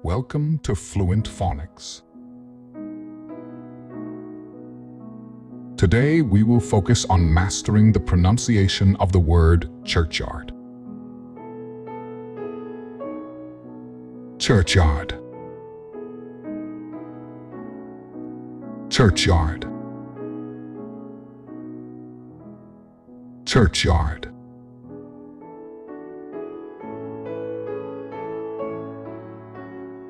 Welcome to Fluent Phonics. Today we will focus on mastering the pronunciation of the word churchyard. Churchyard. Churchyard. Churchyard.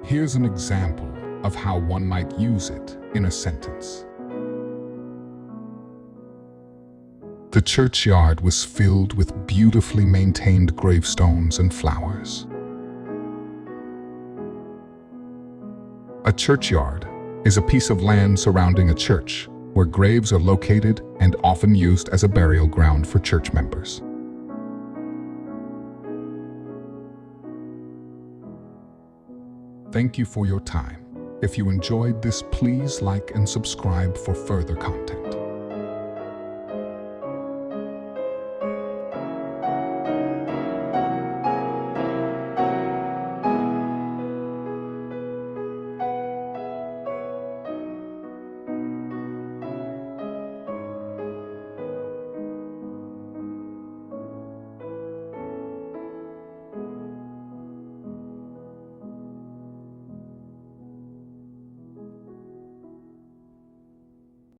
Here's an example of how one might use it in a sentence. The churchyard was filled with beautifully maintained gravestones and flowers. A churchyard is a piece of land surrounding a church where graves are located and often used as a burial ground for church members. Thank you for your time. If you enjoyed this, please like and subscribe for further content.